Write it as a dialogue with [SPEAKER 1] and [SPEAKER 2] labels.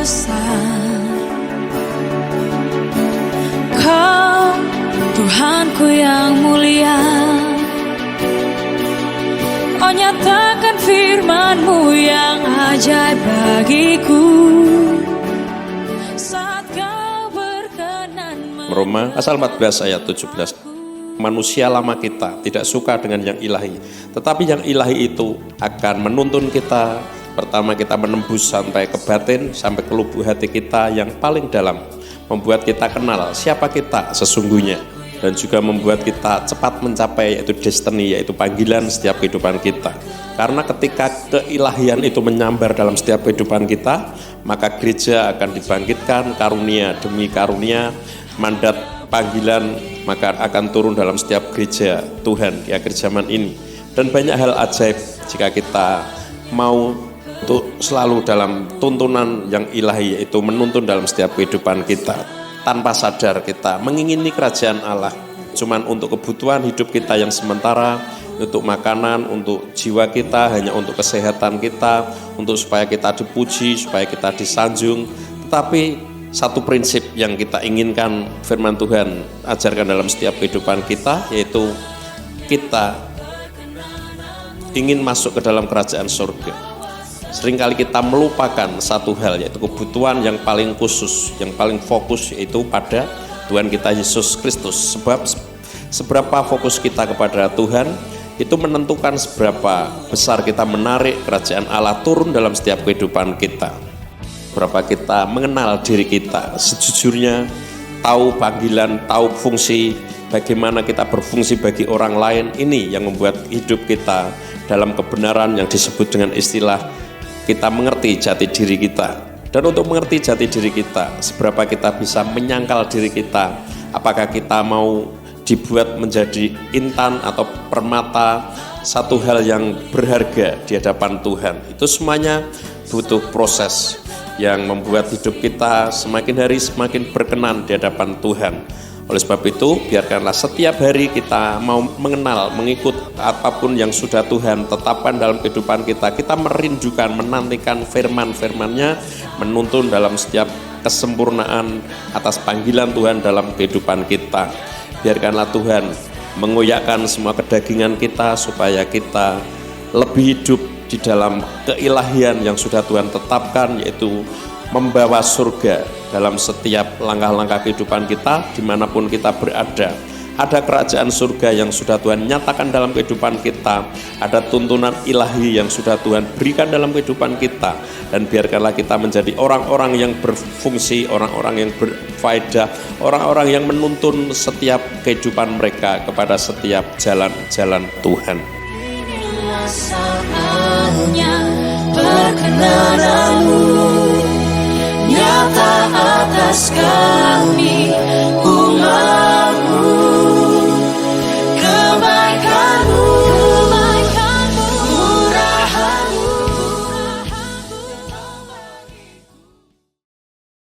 [SPEAKER 1] besar. Kau Tuhanku yang mulia, Kau nyatakan firman-Mu yang ajaib bagiku. Saat Kau berkenan
[SPEAKER 2] Roma pasal 14 ayat 17. Manusia lama kita tidak suka dengan yang ilahi, tetapi yang ilahi itu akan menuntun kita. Pertama, kita menembus sampai ke batin, sampai ke lubuk hati kita yang paling dalam, membuat kita kenal siapa kita sesungguhnya, dan juga membuat kita cepat mencapai yaitu destiny, yaitu panggilan setiap kehidupan kita. Karena ketika keilahian itu menyambar dalam setiap kehidupan kita, maka gereja akan dibangkitkan karunia demi karunia, mandat panggilan maka akan turun dalam setiap gereja Tuhan di akhir zaman ini. Dan banyak hal ajaib jika kita mau untuk selalu dalam tuntunan yang ilahi, yaitu menuntun dalam setiap kehidupan kita. Tanpa sadar kita mengingini kerajaan Allah cuman untuk kebutuhan hidup kita yang sementara, untuk makanan, untuk jiwa kita, hanya untuk kesehatan kita, untuk supaya kita dipuji, supaya kita disanjung. Tetapi satu prinsip yang kita inginkan firman Tuhan ajarkan dalam setiap kehidupan kita, yaitu kita ingin masuk ke dalam kerajaan surga. Seringkali kita melupakan satu hal, yaitu kebutuhan yang paling khusus, yang paling fokus, yaitu pada Tuhan kita Yesus Kristus. Sebab seberapa fokus kita kepada Tuhan, itu menentukan seberapa besar kita menarik kerajaan Allah turun dalam setiap kehidupan kita. Berapa kita mengenal diri kita sejujurnya, tahu panggilan, tahu fungsi, bagaimana kita berfungsi bagi orang lain. Ini yang membuat hidup kita dalam kebenaran yang disebut dengan istilah kita mengerti jati diri kita. Dan untuk mengerti jati diri kita, seberapa kita bisa menyangkal diri kita, apakah kita mau dibuat menjadi intan atau permata, satu hal yang berharga di hadapan Tuhan. Itu semuanya butuh proses yang membuat hidup kita semakin hari semakin berkenan di hadapan Tuhan. Oleh sebab itu, biarkanlah setiap hari kita mau mengenal, mengikut apapun yang sudah Tuhan tetapkan dalam kehidupan kita. Kita merindukan, menantikan firman-firman-Nya, menuntun dalam setiap kesempurnaan atas panggilan Tuhan dalam kehidupan kita. Biarkanlah Tuhan mengoyakkan semua kedagingan kita supaya kita lebih hidup di dalam keilahian yang sudah Tuhan tetapkan, yaitu membawa surga dalam setiap langkah-langkah kehidupan kita dimanapun kita berada. Ada kerajaan surga yang sudah Tuhan nyatakan dalam kehidupan kita, ada tuntunan ilahi yang sudah Tuhan berikan dalam kehidupan kita, dan biarkanlah kita menjadi orang-orang yang berfungsi, orang-orang yang berfaedah, orang-orang yang menuntun setiap kehidupan mereka kepada setiap jalan-jalan Tuhan.
[SPEAKER 1] saatnya perkenanan-Mu nyata atas kami.